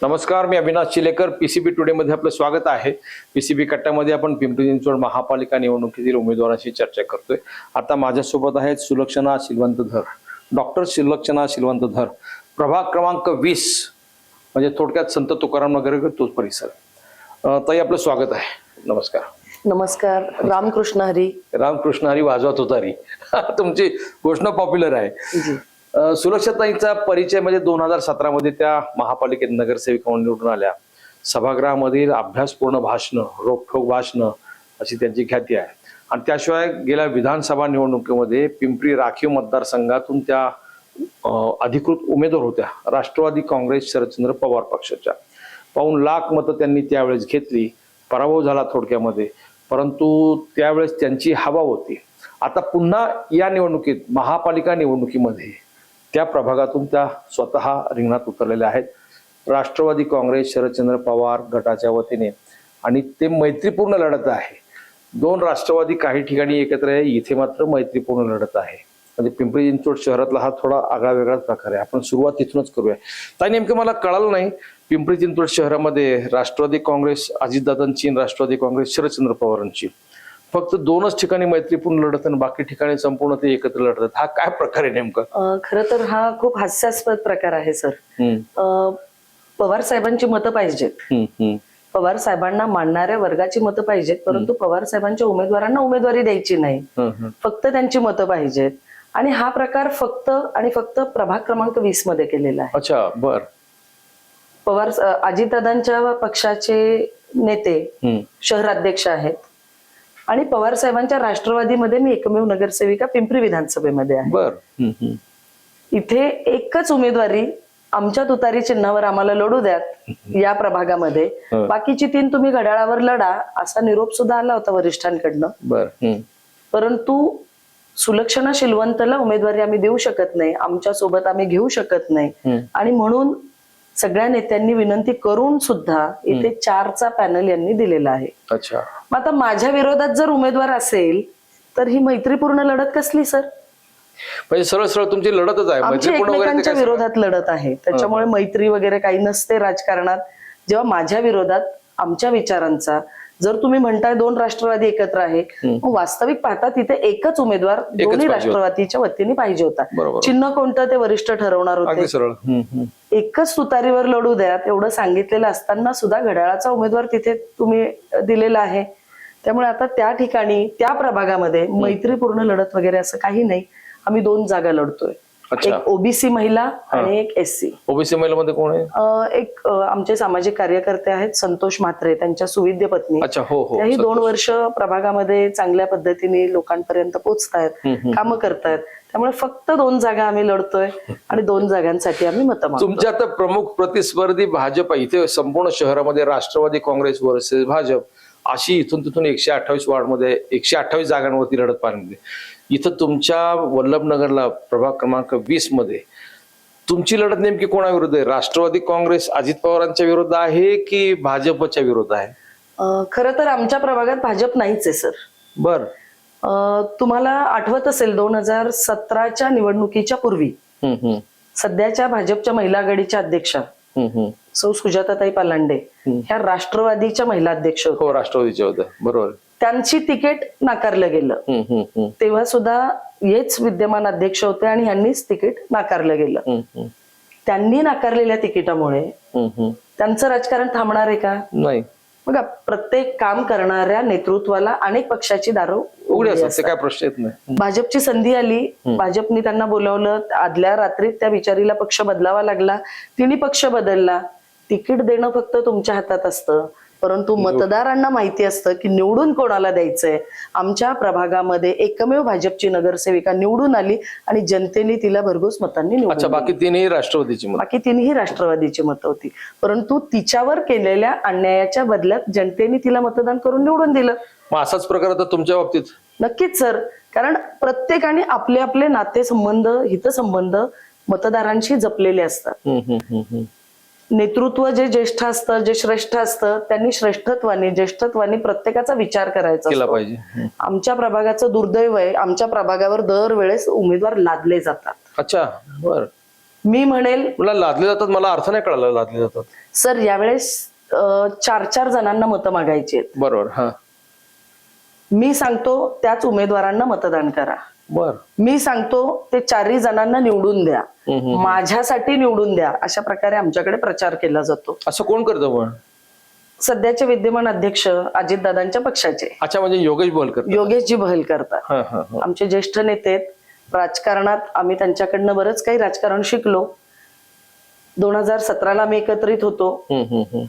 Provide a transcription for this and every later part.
नमस्कार, मी Avinash चिलेकर. PCB today मध्ये आपलं स्वागत आहे. पीसीबी कट्ट्यामध्ये आपण पिंपरी चिंचवड महापालिका निवडणुकीतील उमेदवारांशी चर्चा करतोय. आता माझ्यासोबत आहेत सुलक्षणा शिलवंतधर, डॉक्टर सुलक्षणा शिलवंतधर, प्रभाग क्रमांक 20, म्हणजे थोडक्यात संत तुकाराम नगर तोच परिसर. ताई, आपलं स्वागत आहे. नमस्कार. नमस्कार. रामकृष्ण हरी. रामकृष्ण हरी वाजवा तुतारी. तुमची घोषणा पॉप्युलर आहे. सुलक्षताईंचा परिचय म्हणजे 2017 मध्ये त्या महापालिकेत नगरसेविका म्हणून निवडून आल्या. सभागृहामधील अभ्यासपूर्ण भाषण, रोखठोक भाषण अशी त्यांची ख्याती आहे. आणि त्याशिवाय गेल्या विधानसभा निवडणुकीमध्ये पिंपरी राखीव मतदारसंघातून त्या अधिकृत उमेदवार होत्या. राष्ट्रवादी काँग्रेस शरदचंद्र पवार पक्षाच्या. 5 लाख मतं त्यांनी त्यावेळेस घेतली. पराभव झाला थोडक्यामध्ये, परंतु त्यावेळेस त्यांची हवा होती. आता पुन्हा या निवडणुकीत, महापालिका निवडणुकीमध्ये त्या प्रभागातून त्या स्वतः रिंगणात उतरलेल्या आहेत. राष्ट्रवादी काँग्रेस शरदचंद्र पवार गटाच्या वतीने, आणि ते मैत्रीपूर्ण लढत आहे. 2 राष्ट्रवादी काही ठिकाणी एकत्र आहे, इथे मात्र मैत्रीपूर्ण लढत आहे. म्हणजे पिंपरी चिंचवड शहरातला हा थोडा आगळा वेगळाच प्रकार आहे. आपण सुरुवात तिथूनच करूया. ताई, नेमकं मला कळालं नाही, पिंपरी चिंचवड शहरामध्ये राष्ट्रवादी काँग्रेस अजितदादांची, राष्ट्रवादी काँग्रेस शरदचंद्र पवारांची फक्त 2च ठिकाणी मैत्रीपूर्ण लढत आणि बाकी ठिकाणी संपूर्ण ते एकत्र लढतात. हा काय प्रकार आहे नेमका? खरं तर हा खूप हास्यास्पद प्रकार आहे सर. पवार साहेबांची मतं पाहिजेत, पवार साहेबांना मानणाऱ्या वर्गाची मतं पाहिजेत, परंतु पवार साहेबांच्या उमेदवारांना उमेदवारी द्यायची नाही, फक्त त्यांची मतं पाहिजेत. आणि हा प्रकार फक्त आणि फक्त प्रभाग क्रमांक 20 मध्ये केलेला आहे. अच्छा, बर. पवार अजितदादांच्या पक्षाचे नेते शहराध्यक्ष आहेत आणि पवार साहेबांच्या राष्ट्रवादीमध्ये मी एकमेव नगरसेविका पिंपरी विधानसभेमध्ये आहे. बर. इथे एकच उमेदवारी आमच्या तुतारी चिन्हावर आम्हाला लढू द्यात या प्रभागामध्ये, बाकीची 3 तुम्ही घड्याळावर लढा, असा निरोप सुद्धा आला होता वरिष्ठांकडनं. बर. परंतु सुलक्षणा शिलवंतला उमेदवारी आम्ही देऊ शकत नाही, आमच्या सोबत आम्ही घेऊ शकत नाही, आणि म्हणून सगळ्या नेत्यांनी विनंती करून सुद्धा इथे 4चा पॅनल यांनी दिलेला आहे. अच्छा. मग आता माझ्या विरोधात जर उमेदवार असेल तर ही मैत्रीपूर्ण लढत कसली सर? म्हणजे सरळ सरळ तुमची लढतच आहे, आमची एकमेकांच्या विरोधात लढत आहे. त्याच्यामुळे मैत्री वगैरे काही नसते राजकारणात. जेव्हा माझ्या विरोधात आमच्या विचारांचा जर तुम्ही म्हणताय 2 राष्ट्रवादी एकत्र आहे, मग वास्तविक पाहता तिथे एकच उमेदवार दोन्ही राष्ट्रवादीच्या वतीने पाहिजे होता. चिन्ह कोणतं ते वरिष्ठ ठरवणार होते. एकच तुतारीवर लढू द्या एवढं सांगितलेलं असताना सुद्धा घड्याळाचा उमेदवार तिथे तुम्ही दिलेला आहे. त्यामुळे आता त्या ठिकाणी, त्या प्रभागामध्ये मैत्रीपूर्ण लढत वगैरे असं काही नाही. आम्ही 2 जागा लढतोय, एक ओबीसी महिला आणि एक एससी. ओबीसी महिलामध्ये कोण आहे? एक आमचे सामाजिक कार्यकर्ते आहेत संतोष म्हात्रे, त्यांच्या सुविद्य पत्नी. त्याही 2 वर्ष प्रभागामध्ये चांगल्या पद्धतीने लोकांपर्यंत पोहोचतायत, कामं करतायत. त्यामुळे फक्त 2 जागा आम्ही लढतोय आणि 2 जागांसाठी आम्ही मतं मागतोय. तुमच्या आता प्रमुख प्रतिस्पर्धी भाजप आहे. इथे संपूर्ण शहरामध्ये राष्ट्रवादी काँग्रेस वर्सेस भाजप अशी इथून तिथून 128 वॉर्डमध्ये 128 जागांवरती लढत पाहिली. इथं तुमच्या वल्लभनगरला प्रभाग क्रमांक 20 मध्ये तुमची लढत नेमकी कोणाविरुद्ध आहे? राष्ट्रवादी काँग्रेस अजित पवारांच्या विरुद्ध आहे की भाजपच्या विरुद्ध आहे? खरं तर आमच्या प्रभागात भाजप नाहीच आहे सर. बर. तुम्हाला आठवत असेल 2017च्या निवडणुकीच्या पूर्वी सध्याच्या भाजपच्या महिला आघाडीच्या अध्यक्षा सौ सुजाताताई पालांडे ह्या राष्ट्रवादीच्या महिला अध्यक्ष होत्या. हो, राष्ट्रवादीच्या होत्या, बरोबर. त्यांची तिकीट नाकारलं गेलं. तेव्हा सुद्धा हेच विद्यमान अध्यक्ष होते आणि यांनीच तिकीट नाकारलं गेलं. त्यांनी नाकारलेल्या तिकिटामुळे त्यांचं राजकारण थांबणार आहे का? नाही. बघा, प्रत्येक काम करणाऱ्या नेतृत्वाला अनेक पक्षाची दारं उघडी असतात, काय प्रश्न येत नाही. भाजपची संधी आली, भाजपनी त्यांना बोलावलं, आदल्या रात्रीत त्या बिचारीला पक्ष बदलावा लागला, तिने पक्ष बदलला. तिकीट देणं फक्त तुमच्या हातात असतं, परंतु मतदारांना माहिती असतं की निवडून कोणाला द्यायचंय. आमच्या प्रभागामध्ये एकमेव भाजपची नगरसेविका निवडून आली आणि जनतेने तिला भरघोस मतांनी निवडून. बाकी 3ही राष्ट्रवादीची मतं. बाकी 3ही राष्ट्रवादीची मतं होती, परंतु तिच्यावर केलेल्या अन्यायाच्या बदल्यात जनतेने तिला मतदान करून निवडून दिलं. मग असाच प्रकार आता तुमच्या बाबतीत? नक्कीच सर, कारण प्रत्येकाने आपले आपले नातेसंबंध, हितसंबंध मतदारांशी जपलेले असतात. नेतृत्व जे ज्येष्ठ असतं, जे श्रेष्ठ असतं, त्यांनी ज्येष्ठत्वाने प्रत्येकाचा विचार करायचा पाहिजे. आमच्या प्रभागाचं दुर्दैव आहे, आमच्या प्रभागावर दरवेळेस उमेदवार लादले जातात. अच्छा, बर. मी म्हणेल मला लादले जातात, मला अर्थ नाही कळाला लादले जातात. सर यावेळेस 4 जणांना मतं मागायची आहेत. बरोबर. हा. मी सांगतो त्याच उमेदवारांना मतदान करा. बर. मी सांगतो ते 4 जणांना निवडून द्या, माझ्यासाठी निवडून द्या, अशा प्रकारे आमच्याकडे प्रचार केला जातो. असं कोण करतं पण? सध्याचे विद्यमान अध्यक्ष अजितदादांच्या पक्षाचे. अच्छा, म्हणजे योगेश बोलकर. योगेशजी बहल करतात. हा, हा, हा. आमचे ज्येष्ठ नेते आहेत. राजकारणात आम्ही त्यांच्याकडनं बरंच काही राजकारण शिकलो. 2017ला आम्ही एकत्रित होतो.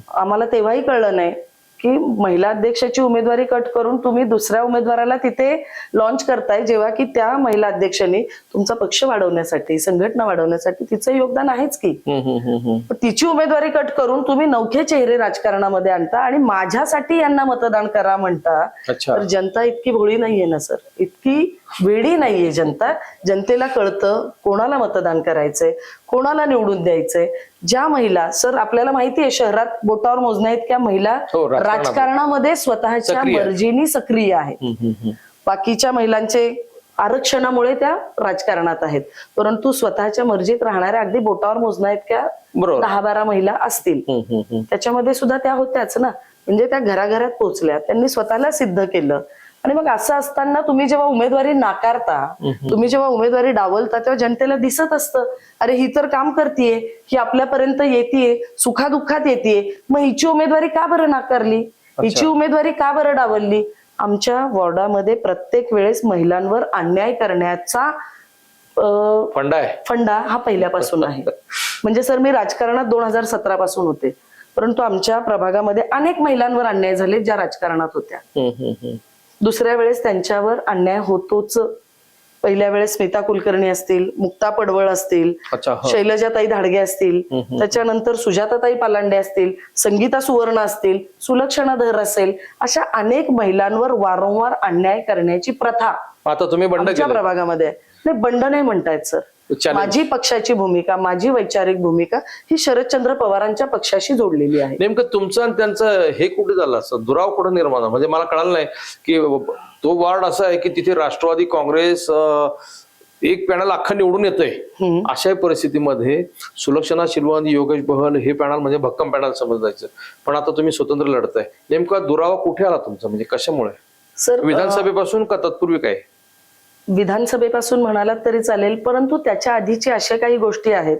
आम्हाला तेव्हाही कळलं नाही की महिला अध्यक्षाची उमेदवारी कट करून तुम्ही दुसऱ्या उमेदवाराला तिथे लॉन्च करताय, जेव्हा की त्या महिला अध्यक्षांनी तुमचा पक्ष वाढवण्यासाठी, संघटना वाढवण्यासाठी तिचं योगदान आहेच की. पण तिची उमेदवारी कट करून तुम्ही नवखे चेहरे राजकारणामध्ये आणता आणि माझ्यासाठी यांना मतदान करा म्हणता. अच्छा. तर जनता इतकी भोळी नाहीये ना सर, इतकी वेडी नाहीये जनता. जनतेला कळतं कोणाला मतदान करायचंय, कोणाला निवडून द्यायचंय. ज्या महिला, सर आपल्याला माहितीये शहरात बोटावर मोजण्या इतक्या महिला राजकारणामध्ये स्वतःच्या सक्रिय आहेत. मर्जीने सक्रिय आहेत. बाकीच्या महिलांचे आरक्षणामुळे त्या राजकारणात आहेत, परंतु स्वतःच्या मर्जीत राहणाऱ्या अगदी बोटावर मोजण्या इतक्या 10-12 महिला असतील. त्याच्यामध्ये सुद्धा त्या होत्याच ना, म्हणजे त्या घराघरात पोहोचल्या, त्यांनी स्वतःला सिद्ध केलं. आणि मग असं असताना तुम्ही जेव्हा उमेदवारी नाकारता, तुम्ही जेव्हा उमेदवारी डावलता, तेव्हा जनतेला दिसत असतं अरे ही तर काम करतीये, ही आपल्यापर्यंत येतेय, सुखादुःखात येतेय, मग हिची उमेदवारी का बरं नाकारली, हिची उमेदवारी का बरं डावलली. आमच्या वॉर्डामध्ये प्रत्येक वेळेस महिलांवर अन्याय करण्याचा फंडा हा पहिल्यापासून आहे. म्हणजे सर मी राजकारणात 2017 पासून होते, परंतु आमच्या प्रभागामध्ये अनेक महिलांवर अन्याय झाले ज्या राजकारणात होत्या. दुसऱ्या वेळेस त्यांच्यावर अन्याय होतोच. पहिल्या वेळेस स्मिता कुलकर्णी असतील, मुक्ता पडवळ असतील, शैलजाताई धाडगे असतील, त्याच्यानंतर सुजाताताई पालांडे असतील, संगीता सुवर्ण असतील, सुलक्षणा धर असेल, अशा अनेक महिलांवर वारंवार अन्याय करण्याची प्रथा आता तुम्ही बंड आमच्या प्रभागामध्ये. नाही, बंड नाही म्हणतायत सर. माझी पक्षाची भूमिका, माझी वैचारिक भूमिका ही शरदचंद्र पवारांच्या पक्षाशी जोडलेली आहे. नेमकं तुमचं आणि त्यांचं हे कुठे झालं असं, दुराव कुठे निर्माण, म्हणजे मला कळालं नाही की तो वॉर्ड असा आहे की तिथे राष्ट्रवादी काँग्रेस एक पॅनल अख्खा निवडून येतोय. अशा परिस्थितीमध्ये सुलक्षणा शिलवंत, योगेश बहल हे पॅनल म्हणजे भक्कम पॅनल समजायचं, पण आता तुम्ही स्वतंत्र लढताय. नेमका दुरावा कुठे आला तुमचा, म्हणजे कशामुळे? सर विधानसभेपासून का तत्पूर्वी काय? विधानसभेपासून म्हणालात तरी चालेल, परंतु त्याच्या आधीची अशा काही गोष्टी आहेत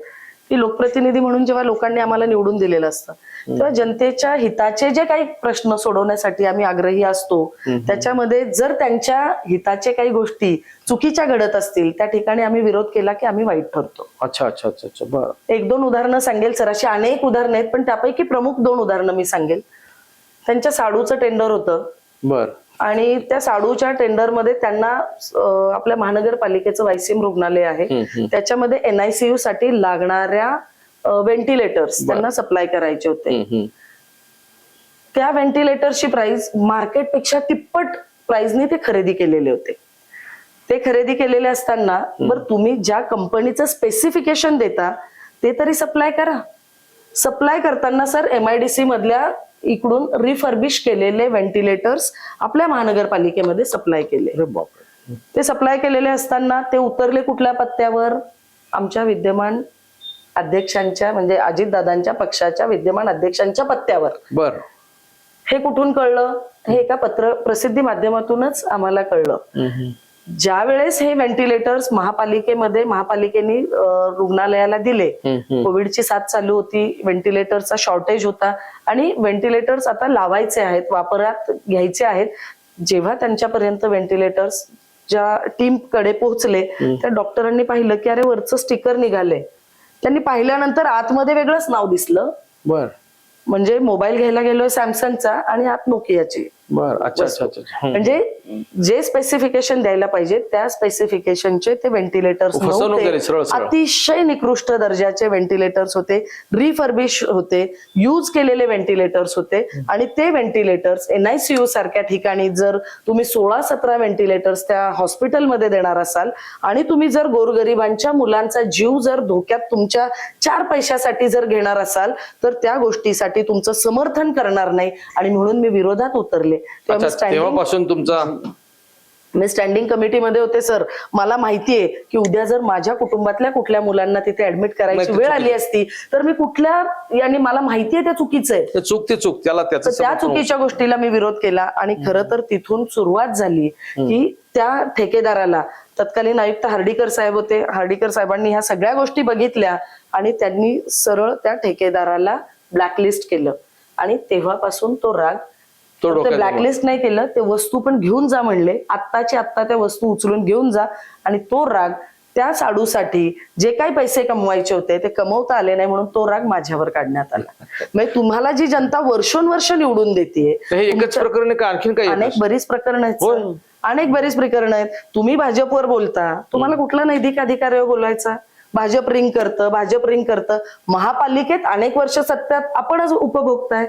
की लोकप्रतिनिधी म्हणून जेव्हा लोकांनी आम्हाला निवडून दिलेलं असतं, तेव्हा जनतेच्या हिताचे जे काही प्रश्न सोडवण्यासाठी आम्ही आग्रही असतो. त्याच्यामध्ये जर त्यांच्या हिताचे काही गोष्टी चुकीच्या घडत असतील, त्या ठिकाणी आम्ही विरोध केला की आम्ही वाईट ठरतो. अच्छा अच्छा अच्छा अच्छा. बरं. 1-2 उदाहरणं सांगेल सर, अशी अनेक उदाहरणं आहेत, पण त्यापैकी प्रमुख 2 उदाहरणं मी सांगेल. त्यांच्या साडूचं टेंडर होतं. बरं. आणि त्या साडूच्या टेंडरमध्ये त्यांना आपल्या महानगरपालिकेचं वायसीएम रुग्णालय आहे, त्याच्यामध्ये NICU साठी लागणाऱ्या व्हेंटिलेटर्स त्यांना सप्लाय करायचे होते. त्या व्हेंटिलेटरची प्राइस मार्केटपेक्षा तिप्पट प्राइसने ते खरेदी केलेले होते. ते खरेदी केलेले असताना बरं तुम्ही ज्या कंपनीचं स्पेसिफिकेशन देता ते तरी सप्लाय करा. सप्लाय करताना सर MIDC मधल्या इकडून रिफर्बिश केलेले व्हेंटिलेटर्स आपल्या महानगरपालिकेमध्ये सप्लाय केले. ते सप्लाय केलेले असताना ते उतरले कुठल्या पत्त्यावर? आमच्या विद्यमान अध्यक्षांच्या, म्हणजे अजितदादांच्या पक्षाच्या विद्यमान अध्यक्षांच्या पत्त्यावर. बर. हे कुठून कळलं? हे एका प्रसिद्धी माध्यमातूनच आम्हाला कळलं. ज्या वेळेस हे व्हेंटिलेटर्स महापालिकेने रुग्णालयाला दिले, कोविडची साथ चालू होती, व्हेंटिलेटरचा शॉर्टेज होता आणि व्हेंटिलेटर्स आता लावायचे आहेत, वापरात घ्यायचे आहेत. जेव्हा त्यांच्यापर्यंत व्हेंटिलेटर्स ज्या टीम कडे पोहोचले, त्या डॉक्टरांनी पाहिलं की अरे वरचं स्टिकर निघाले. त्यांनी पाहिल्यानंतर आतमध्ये वेगळंच नाव दिसलं. बर. म्हणजे मोबाईल घ्यायला गेलोय सॅमसंगचा आणि आत नोकियाची. म्हणजे जे स्पेसिफिकेशन द्यायला पाहिजे त्या स्पेसिफिकेशनचे ते व्हेंटिलेटर्स नव्हते. अतिशय निकृष्ट दर्जाचे व्हेंटिलेटर्स होते, रिफर्बिश होते, यूज केलेले व्हेंटिलेटर्स होते. आणि ते व्हेंटिलेटर्स NICU सारख्या ठिकाणी जर तुम्ही 16-17 व्हेंटिलेटर्स त्या हॉस्पिटलमध्ये देणार असाल आणि तुम्ही जर गोरगरिबांच्या मुलांचा जीव जर धोक्यात तुमच्या 4 पैशासाठी जर घेणार असाल तर त्या गोष्टीसाठी तुमचं समर्थन करणार नाही आणि म्हणून मी विरोधात उतरले. तेव्हापासून तुमचा मी स्टँडिंग कमिटीमध्ये होते सर. मला माहितीये की उद्या जर माझ्या कुटुंबातल्या कुठल्या मुलांना तिथे ऍडमिट करायची वेळ आली असती तर मी कुठल्या याने, मला माहितीये ते चुकीचं आहे. ते चूक त्याला तर त्या चुकीच्या गोष्टीला मी विरोध केला आणि खरं तर तिथून सुरुवात झाली की त्या ठेकेदाराला, तत्कालीन आयुक्त हार्डीकर साहेब होते, हार्डीकर साहेबांनी ह्या सगळ्या गोष्टी बघितल्या आणि त्यांनी सरळ त्या ठेकेदाराला ब्लॅकलिस्ट केलं. आणि तेव्हापासून तो राग, ब्लॅकलिस्ट नाही केलं, ते वस्तू पण घेऊन जा म्हणले, आत्ताची आत्ता त्या वस्तू उचलून घेऊन जा. आणि तो राग, त्या साडूसाठी जे काही पैसे कमवायचे होते ते कमवता आले नाही म्हणून तो राग माझ्यावर काढण्यात आला. म्हणजे तुम्हाला जी जनता वर्षोनवर्ष निवडून देते, एकच प्रकरण का आणखीन काही? अनेक बरीच प्रकरण आहेत, अनेक बरीच प्रकरण आहेत. तुम्ही भाजपवर बोलता, तुम्हाला कुठला नैतिक अधिकार आहे बोलायचा? भाजप रिंग करतं. महापालिकेत अनेक वर्ष सत्यात आपणच उपभोगताय.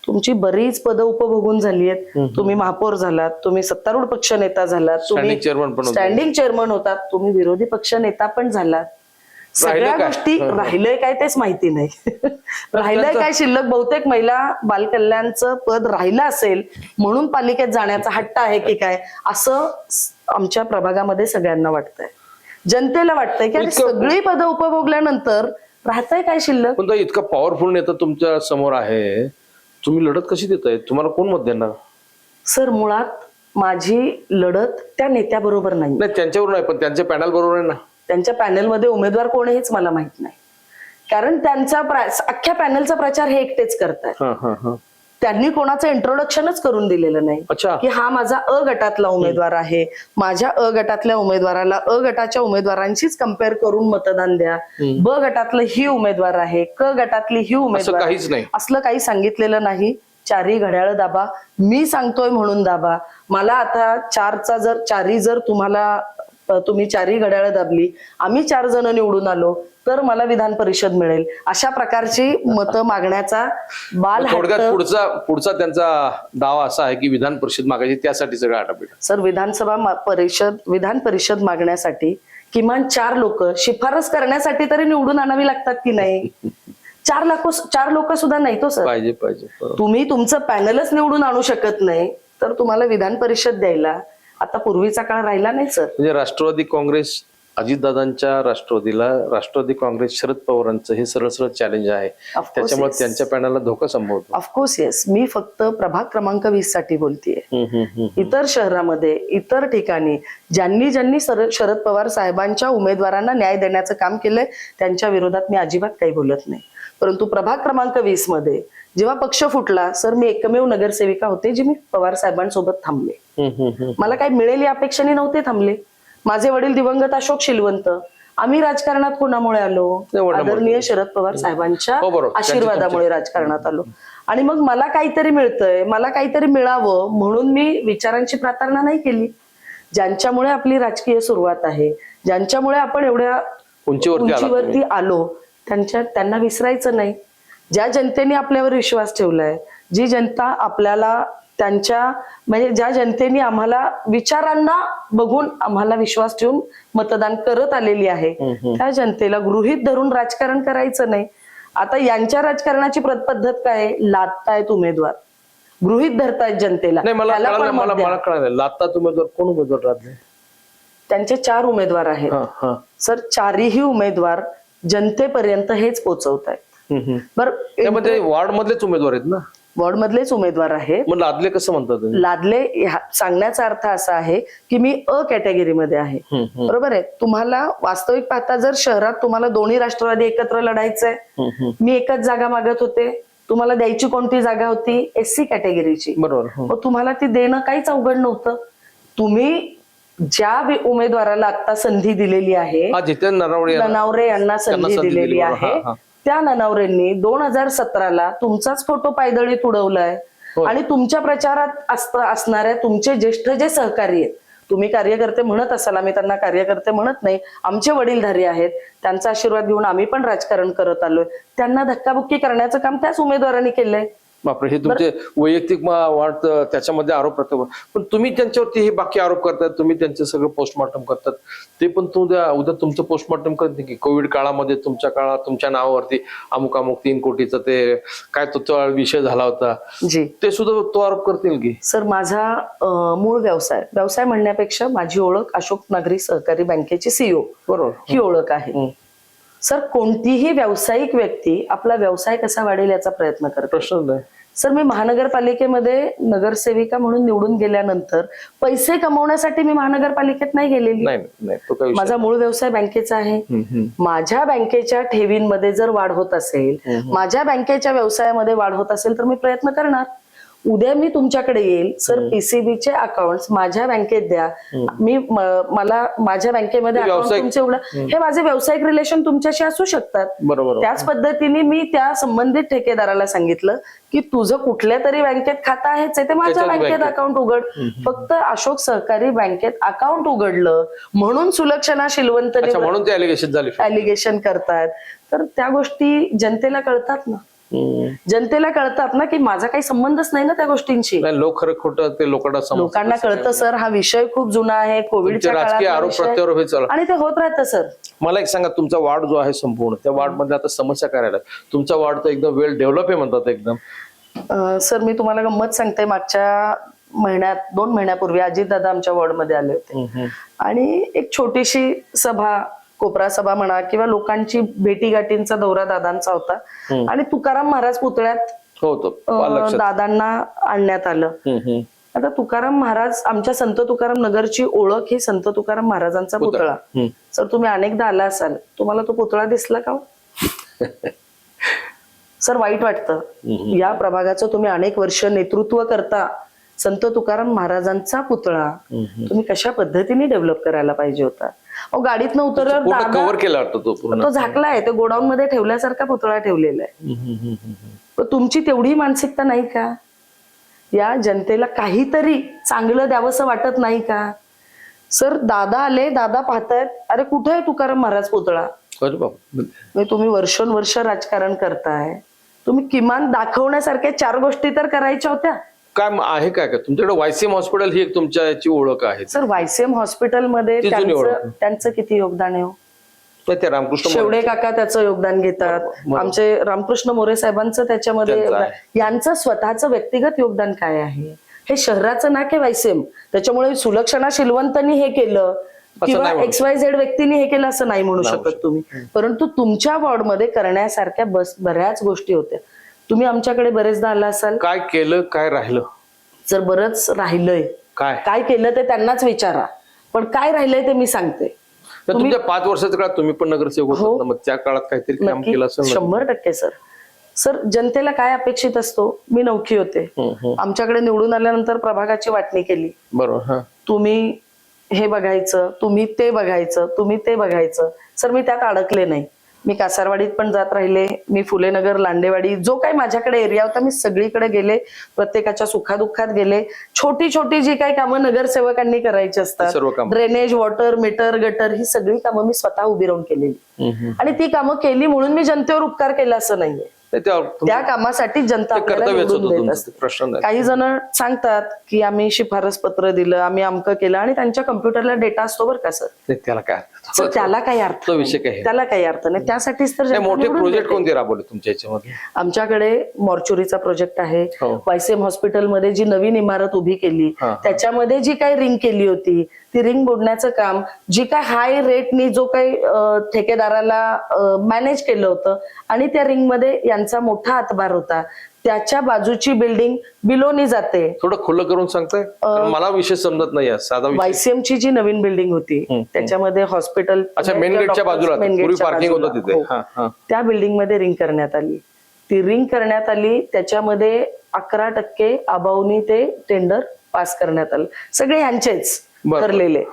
तुमची बरीच पदं उपभोगून झाली आहेत. तुम्ही महापौर झालात, तुम्ही सत्तारूढ पक्ष नेता झालात, तुम्ही स्टँडिंग चेअरमन होतात, तुम्ही विरोधी पक्ष नेता पण झालात. सगळ्या गोष्टी राहिलंय काय तेच माहिती नाही. राहिलंय काय शिल्लक? बहुतेक महिला बालकल्याणचं पद राहिलं असेल म्हणून पालिकेत जाण्याचा हट्ट आहे की काय, असं आमच्या प्रभागामध्ये सगळ्यांना वाटतंय. जनतेला वाटतंय की सगळी पदं उपभोगल्यानंतर राहतंय काय शिल्लक? पण इतका पॉवरफुल नेता तुमच्या समोर आहे, तुम्ही लढत कशी देताय? तुम्हाला कोण मत देणार? सर, मुळात माझी लढत त्या नेत्याबरोबर नाही, त्यांच्याबरोबर नाही, पण त्यांच्या पॅनल बरोबर आहे ना. त्यांच्या पॅनलमध्ये उमेदवार कोण हेच मला माहित नाही, कारण त्यांचा अख्ख्या पॅनलचा प्रचार हे एकटेच करतात. त्यांनी कोणाचं इंट्रोडक्शनच करून दिलेलं नाही की हा माझा अ गटातला उमेदवार आहे, माझ्या अ गटातल्या उमेदवाराला अ गटाच्या उमेदवारांशीच कम्पेअर करून मतदान द्या, ब गटातलं ही उमेदवार आहे, क गटातली ही उमेदवार, असलं काही सांगितलेलं नाही. चारी घड्याळ दाबा, मी सांगतोय म्हणून दाबा. मला आता चारी जर तुम्ही चारी घड्याळ दाबली, आम्ही 4 जण निवडून आलो तर मला विधान परिषद मिळेल, अशा प्रकारची मतं मागण्याचा पुढचा त्यांचा दावा असा आहे की विधान परिषद मागायची, त्यासाठी सगळं आटापीट. सर, विधान परिषद मागण्यासाठी किमान 4 लोक शिफारस करण्यासाठी तरी निवडून आणावी लागतात की नाही? 4 लोक सुद्धा नाही तो सर. पाहिजे. तुम्ही तुमचं पॅनलच निवडून आणू शकत नाही तर तुम्हाला विधान परिषद द्यायला आता पूर्वीचा काळ राहिला नाही सर. म्हणजे राष्ट्रवादी काँग्रेस अजितदादांच्या राष्ट्रवादी काँग्रेस शरद पवारांचं हे सरळ चॅलेंज आहे, त्याच्यामुळे त्यांच्या पॅनलला धोका संभवतो. Of course yes. मी फक्त प्रभाग क्रमांक 20 साठी बोलतेय. इतर शहरामध्ये, इतर ठिकाणी ज्यांनी शरद पवार साहेबांच्या उमेदवारांना न्याय देण्याचं काम केलंय त्यांच्या विरोधात मी अजिबात काही बोलत नाही. परंतु प्रभाग क्रमांक 20 मध्ये जेव्हा पक्ष फुटला सर, मी एकमेव नगरसेविका होते जी मी पवार साहेबांसोबत थांबले. मला काही मिळेल या अपेक्षेने नव्हते थांबले. माझे वडील दिवंगत अशोक शिलवंत, आम्ही राजकारणात कोणामुळे आलो? आदरणीय शरद पवार साहेबांच्या आशीर्वादामुळे राजकारणात आलो. आणि मग मला काहीतरी मिळतंय, मला काहीतरी मिळावं म्हणून मी विचारांची प्रार्थना नाही केली. ज्यांच्यामुळे आपली राजकीय सुरुवात आहे, ज्यांच्यामुळे आपण एवढ्या उंचीवरती आलो, त्यांना विसरायचं नाही. ज्या जनतेने आपल्यावर विश्वास ठेवलाय, जी जनता आपल्याला म्हणजे ज्या जनतेने आम्हाला विचारांना बघून आम्हाला विश्वास ठेवून मतदान करत आलेली आहे, त्या जनतेला गृहीत धरून राजकारण करायचं नाही. आता यांच्या राजकारणाची पद्धत काय? लादतायत उमेदवार, गृहीत धरतायत जनतेला. मला कळालं, लादतात उमेदवार. कोण उमेदवार लादले? त्यांचे 4 उमेदवार आहेत सर. 4ही उमेदवार जनतेपर्यंत हेच पोहोचवतायत. बरं, वॉर्ड मधलेच उमेदवार आहेत ना? वॉर्ड मधलेच उमेदवार आहेत. मग लादले कसं म्हणतात? लादले सांगण्याचा अर्थ असा आहे की मी अ कॅटेगरीमध्ये आहे, बरोबर आहे. तुम्हाला वास्तविक पाहता जर शहरात तुम्हाला दोन्ही राष्ट्रवादी एकत्र लढायचंय, मी एकच जागा मागत होते, तुम्हाला द्यायची कोणती जागा होती? SC कॅटेगरीची, बरोबर. मग तुम्हाला ती देणं काहीच अवघड नव्हतं. तुम्ही ज्या उमेदवाराला आता संधी दिलेली आहे, ननावरे यांना संधी दिलेली आहे, त्या ननावरेंनी 2017ला तुमचाच फोटो पायदळीत उडवलाय. आणि तुमच्या प्रचारात असणाऱ्या तुमचे ज्येष्ठ जे सहकारी आहेत, तुम्ही कार्यकर्ते म्हणत असाल, आम्ही त्यांना कार्यकर्ते म्हणत नाही, आमचे वडीलधारी आहेत, त्यांचा आशीर्वाद घेऊन आम्ही पण राजकारण करत आलोय, त्यांना धक्काबुक्की करण्याचं काम त्याच उमेदवारांनी केलंय. बापरे, हे तुमचे वैयक्तिक वाटतं त्याच्यामध्ये आरोप प्रत्यारोप, पण तुम्ही त्यांच्यावरती हे बाकी आरोप करतात, तुम्ही त्यांचं सगळं पोस्टमॉर्टम करतात, ते पण उद्या तुमचं पोस्टमॉर्टम करते की कोविड काळामध्ये तुमच्या काळात तुमच्या नावावरती अमुक अमुक 3 कोटीचा ते काय तो विषय झाला होता, जी ते सुद्धा तो आरोप करतील की? सर, माझा मूळ व्यवसाय म्हणण्यापेक्षा माझी ओळख अशोक नागरी सहकारी बँकेची सीईओ बरोबर, ही ओळख आहे. सर, कोणतीही व्यावसायिक व्यक्ती आपला व्यवसाय कसा वाढेल याचा प्रयत्न करते. प्रश्न नाही. सर, मी महानगरपालिकेमध्ये नगरसेविका म्हणून निवडून गेल्यानंतर पैसे कमवण्यासाठी मी महानगरपालिकेत नाही गेलेली. नाही, तो काही माझा मूळ व्यवसाय बँकेचा आहे. माझ्या बँकेच्या ठेवींमध्ये जर वाढ होत असेल, माझ्या बँकेच्या व्यवसायामध्ये वाढ होत असेल तर मी प्रयत्न करणार. उद्या मी तुमच्याकडे येईल, सर पीसीबीचे अकाउंट माझ्या बँकेत द्या, मला माझ्या बँकेमध्ये अकाउंट तुमचे उघडा, हे माझे व्यावसायिक रिलेशन तुमच्याशी असू शकतात. बरोबर. त्याच पद्धतीने मी त्या संबंधित ठेकेदाराला सांगितलं की तुझं कुठल्या तरी बँकेत खातं आहेच आहे, ते माझ्या बँकेत अकाउंट उघड. फक्त अशोक सहकारी बँकेत अकाउंट उघडलं म्हणून सुलक्षणा शिलवंतने म्हणून ते ॲलिगेशन करतात, तर त्या गोष्टी जनतेला कळतात ना. जनतेला कळतात ना की माझा काही संबंधच नाही ना त्या गोष्टींशी. लोक खरं खोटं ते लोकांना कळतं सर. हा विषय खूप जुना आहे, कोविडच्या राजकीय आरोप प्रत्यारोप हे चालू आणि ते होत राहतं सर. मला एक सांगा, तुमचा वार्ड जो आहे संपूर्ण, त्या वार्ड मध्ये आता समस्या काय राहिल्या? तुमचा वार्ड तर एकदम वेल डेव्हलप आहे म्हणतात एकदम. सर, मी तुम्हाला गंमत सांगते, मागच्या महिन्यात 2 महिन्यापूर्वी अजितदादा आमच्या वॉर्ड मध्ये आले होते आणि एक छोटीशी सभा, कोपरा सभा म्हणा किंवा लोकांची भेटीगाठींचा दौरा दादांचा होता आणि तुकाराम महाराज पुतळ्यात दादांना आणण्यात आलं. आता तुकाराम महाराज, आमच्या संत तुकाराम नगरची ओळख ही संत तुकाराम महाराजांचा पुतळा. सर, तुम्ही अनेकदा आला असाल, तुम्हाला तो पुतळा दिसला का? सर, वाईट वाटतं. या प्रभागाचं तुम्ही अनेक वर्ष नेतृत्व करता, संत तुकाराम महाराजांचा पुतळा तुम्ही कशा पद्धतीने डेव्हलप करायला पाहिजे होता. गाडीतनं उतरल्यावर कव्हर केला तो झाकलाय, तो गोडाऊन मध्ये ठेवल्यासारखा पुतळा ठेवलेला आहे. तुमची तेवढी मानसिकता नाही का? या जनतेला काहीतरी चांगलं द्यावंसं वाटत नाही का? सर, दादा आले, दादा पाहतायत, अरे कुठे आहे तुकाराम महाराज पुतळा? तुम्ही वर्षोनवर्ष राजकारण करताय, तुम्ही किमान दाखवण्यासारख्या 4 गोष्टी तर करायच्या होत्या. काय आहे काय तुमच्याकडे? वायसीएम हॉस्पिटल ही एक तुमच्या याची ओळख आहे. सर, वायसीएम हॉस्पिटलमध्ये त्यांचं किती योगदान आहे? ते रामकृष्ण शेवडे काका त्याचं योगदान घेतात, आमचे रामकृष्ण मोरे साहेबांचं त्याच्यामध्ये, यांचं स्वतःचं व्यक्तिगत योगदान काय आहे? हे शहराचं नाक आहे वायसीएम, त्याच्यामुळे सुलक्षणा शिलवंतनी हे केलं किंवा XYZ व्यक्तीने हे केलं असं नाही म्हणू शकत तुम्ही. परंतु तुमच्या वॉर्डमध्ये करण्यासारख्या बऱ्याच गोष्टी होत्या. तुम्ही आमच्याकडे बरेचदा आला असाल. काय केलं, काय राहिलं? जर बरंच राहिलंय, काय केलं ते त्यांनाच विचारा, पण काय राहिलंय ते मी सांगते. तुमच्या 5 वर्षाच्या काळात तुम्ही पण नगरसेवक होता, मग त्या काळात काहीतरी काम केलं असेल? 100% सर. सर, जनतेला काय अपेक्षित असतो? मी नौकी होते, आमच्याकडे निवडून आल्यानंतर प्रभागाची वाटणी केली. बरोबर. तुम्ही हे बघायचं, तुम्ही ते बघायचं, तुम्ही ते बघायचं. सर, मी त्यात अडकले नाही. मी कासारवाडीत पण जात राहिले, मी फुलेनगर, लांडेवाडी, जो काही माझ्याकडे एरिया होता मी सगळीकडे गेले, प्रत्येकाच्या सुखादुःखात गेले. छोटी छोटी जी काही कामं नगरसेवकांनी करायची असतात, ड्रेनेज, वॉटर, मीटर, गटर, ही सगळी कामं मी स्वतः उभी राहून केलेली. आणि ती कामं केली म्हणून मी जनतेवर उपकार केला असं नाहीये. त्या कामासाठी जनता काही जण सांगतात की आम्ही शिफारस पत्र दिलं, आम्ही अमकं केलं, आणि त्यांच्या कम्प्युटरला डेटा असतो बरं का सर. त्याला काय त्याला काही अर्थ, त्याला काही अर्थ नाही. त्यासाठीच तर मोठे प्रोजेक्ट कोणते राबवले तुमच्या याच्यामध्ये? आमच्याकडे मॉर्च्युरीचा प्रोजेक्ट आहे. वायसीएम हॉस्पिटलमध्ये जी नवीन इमारत उभी केली, त्याच्यामध्ये जी काही रिंग केली होती, ती रिंग बोडण्याचं काम, जी काय हाय रेटनी जो काही ठेकेदाराला मॅनेज केलं होतं, आणि त्या रिंग मध्ये यांचा मोठा हातभार होता. त्याच्या बाजूची बिल्डिंग बिलोनी जाते. थोडं खुलं करून सांगताय, मला विषय समजत नाही. साधा वायसीएमची जी नवीन बिल्डिंग होती त्याच्यामध्ये हॉस्पिटल, मेन गेटच्या बाजूला पार्किंग होतं तिथे, त्या बिल्डिंग मध्ये रिंग करण्यात आली. ती रिंग करण्यात आली, त्याच्यामध्ये 11% अबावनी ते टेंडर पास करण्यात आलं. सगळे यांचेच ठरलेले.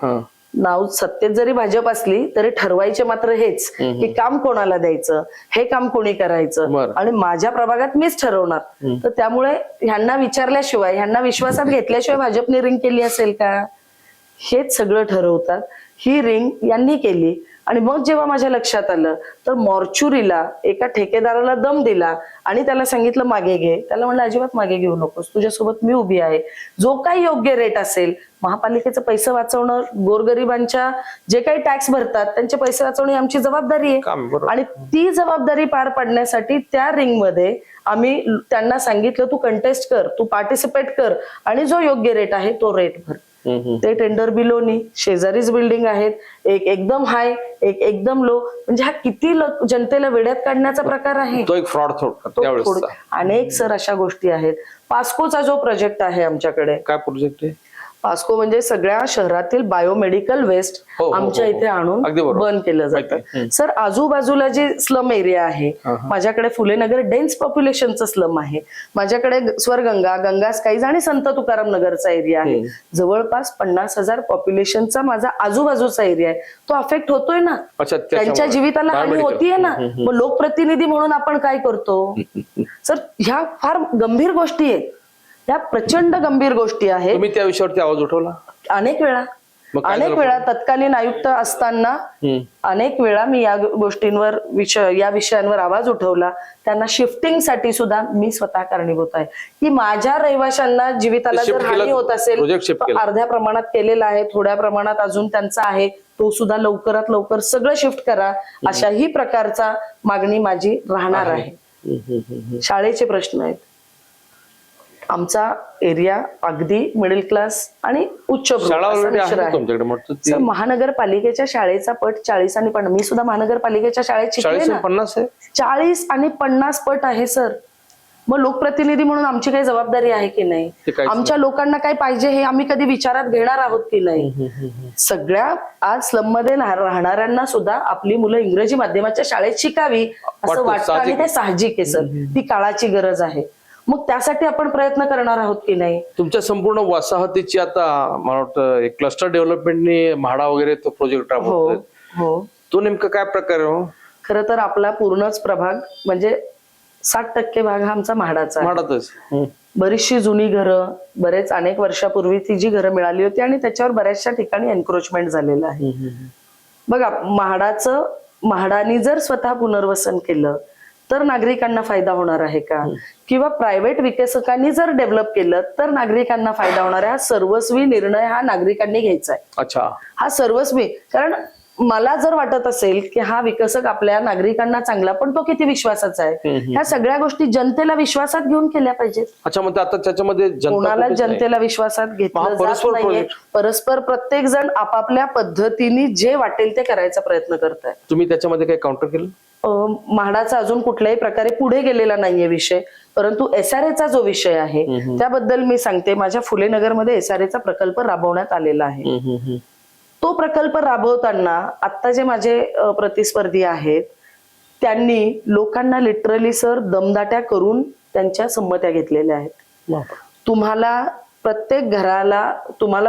नाव सत्तेत जरी भाजप असली तरी ठरवायचे मात्र हेच की काम कोणाला द्यायचं, हे काम कोणी करायचं, आणि माझ्या प्रभागात मीच ठरवणार. तर त्यामुळे ह्यांना विचारल्याशिवाय, ह्यांना विश्वासात घेतल्याशिवाय भाजपने रिंग केली असेल का? हेच सगळं ठरवतात. ही रिंग यांनी केली आणि मग जेव्हा माझ्या लक्षात आलं तर मॉर्च्युरीला एका ठेकेदाराला दम दिला आणि त्याला सांगितलं मागे घे. त्याला म्हणलं अजिबात मागे घेऊ नकोस, तुझ्यासोबत मी उभी आहे. जो काही योग्य रेट असेल, महापालिकेचे पैसे वाचवणं, गोरगरिबांच्या जे काही टॅक्स भरतात त्यांचे पैसे वाचवणं ही आमची जबाबदारी आहे. आणि ती जबाबदारी पार पाडण्यासाठी त्या रिंगमध्ये आम्ही त्यांना सांगितलं तू कंटेस्ट कर, तू पार्टिसिपेट कर आणि जो योग्य रेट आहे तो रेट भर. ते टेंडर बिलोनी, शेजारीच बिल्डिंग आहेत, एक एकदम हाय, एक एकदम लो. म्हणजे हा किती जनतेला वेड्यात काढण्याचा प्रकार आहे. तो एक फ्रॉड त्यावेळेस. अनेक सर अशा गोष्टी आहेत. पास्कोचा जो प्रोजेक्ट आहे आमच्याकडे, काय प्रोजेक्ट आहे पास्को म्हणजे सगळ्या शहरातील बायोमेडिकल वेस्ट आमच्या इथे आणून बर्न केलं जातं. सर आजूबाजूला जे स्लम एरिया आहे, माझ्याकडे फुलेनगर डेन्स पॉप्युलेशनचं स्लम आहे, माझ्याकडे स्वर्गंगा, गंगा स्काईज आणि संत तुकाराम नगरचा एरिया आहे. जवळपास 50,000 पॉप्युलेशनचा माझा आजूबाजूचा एरिया आहे. तो अफेक्ट होतोय ना, त्यांच्या जीविताला हानी होतीये ना. मग लोकप्रतिनिधी म्हणून आपण काय करतो सर? ह्या फार गंभीर गोष्टी आहेत, ह्या प्रचंड गंभीर गोष्टी आहेत. तुम्ही त्या विषयावरती आवाज उठवला अनेक वेळा तत्कालीन आयुक्त असताना अनेक वेळा मी या गोष्टींवर या विषयांवर आवाज उठवला. त्यांना शिफ्टिंग साठी सुद्धा मी स्वतः कारणीभूत आहे की माझ्या रहिवाशांना जीविताला जर हानी होत असेल, अर्ध्या प्रमाणात केलेला आहे, थोड्या प्रमाणात अजून त्यांचा आहे, तो सुद्धा लवकरात लवकर सगळं शिफ्ट करा, अशाही प्रकारचा मागणी माझी राहणार आहे. शाळेचे प्रश्न आहेत. आमचा एरिया अगदी मिडल क्लास आणि उच्च महानगरपालिकेच्या शाळेचा पट 40 आणि 50. मी सुद्धा महानगरपालिकेच्या शाळेत शिकले ना. 40 आणि 50 पट आहे सर. मग लोकप्रतिनिधी म्हणून आमची काही जबाबदारी आहे की नाही? आमच्या लोकांना काय पाहिजे हे आम्ही कधी विचारात घेणार आहोत की नाही? सगळ्या आज स्लम मध्ये राहणाऱ्यांना सुद्धा आपली मुलं इंग्रजी माध्यमाच्या शाळेत शिकावी असं वाटतं आणि ते साहजिक आहे सर. ती काळाची गरज आहे. मग त्यासाठी आपण प्रयत्न करणार आहोत की नाही? तुमच्या संपूर्ण वसाहतीची आता मला वाटतं एक क्लस्टर डेव्हलपमेंटनी म्हाडा वगैरे तो प्रोजेक्ट राबवतोय. तो नेमका काय प्रकार आहे? खरं तर आपला पूर्णच प्रभाग म्हणजे 60% भाग हा आमचा म्हाडाचा आहे. बरीचशी जुनी घरं, बरेच अनेक वर्षापूर्वी ती जी घरं मिळाली होती आणि त्याच्यावर बऱ्याचशा ठिकाणी एन्क्रोचमेंट झालेलं आहे. बघा, म्हाडानी जर स्वतः पुनर्वसन केलं तर नागरिकांना फायदा होणार आहे का? किंवा प्रायव्हेट विकसकांनी जर डेव्हलप केलं तर नागरिकांना फायदा होणार आहे? हा सर्वस्वी निर्णय हा नागरिकांनी घ्यायचा आहे. अच्छा, हा सर्वस्वी. कारण मला जर वाटत असेल की हा विकसक आपल्या नागरिकांना चांगला, पण तो किती विश्वासाचा आहे, ह्या सगळ्या गोष्टी जनतेला विश्वासात घेऊन केल्या पाहिजेत. अच्छा, मग आता त्याच्यामध्ये कोणाला जनतेला विश्वासात घेतलं जात नाहीये. परस्पर प्रत्येक जण आपापल्या पद्धतीने जे वाटेल ते करायचा प्रयत्न करताय. तुम्ही त्याच्यामध्ये काही काउंटर केलं? म्हाडाचा अजून कुठल्याही प्रकारे पुढे गेलेला नाहीये विषय, परंतु SRA चा जो विषय आहे त्याबद्दल मी सांगते. माझ्या फुलेनगरमध्ये SRA चा प्रकल्प राबवण्यात आलेला आहे. तो प्रकल्प राबवताना आता जे माझे प्रतिस्पर्धी आहेत त्यांनी लोकांना लिटरली सर दमदाट्या करून त्यांच्या संमत्या घेतलेल्या आहेत. तुम्हाला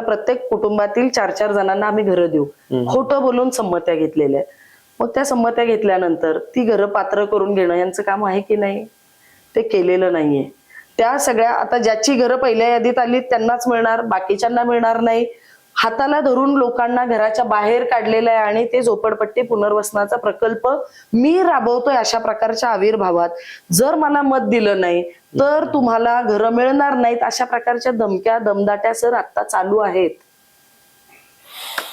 प्रत्येक कुटुंबातील 4-4 जणांना आम्ही घरं देऊ, खोटं बोलून संमत्या घेतलेल्या आहेत. मग त्या संमत्या घेतल्यानंतर ती घरं पात्र करून घेणं यांचं काम आहे की नाही? ते केलेलं नाहीये. त्या सगळ्या आता ज्याची घरं पहिल्या यादीत आली त्यांनाच मिळणार, बाकीच्यांना मिळणार नाही. हाताला धरून लोकांना घराच्या बाहेर काढलेलं आहे आणि ते झोपडपट्टी पुनर्वसनाचा प्रकल्प मी राबवतोय अशा प्रकारच्या आविर्भावात जर मला मत दिलं नाही तर तुम्हाला घरं मिळणार नाहीत, अशा प्रकारच्या धमक्या दमदाट्या सर आता चालू आहेत.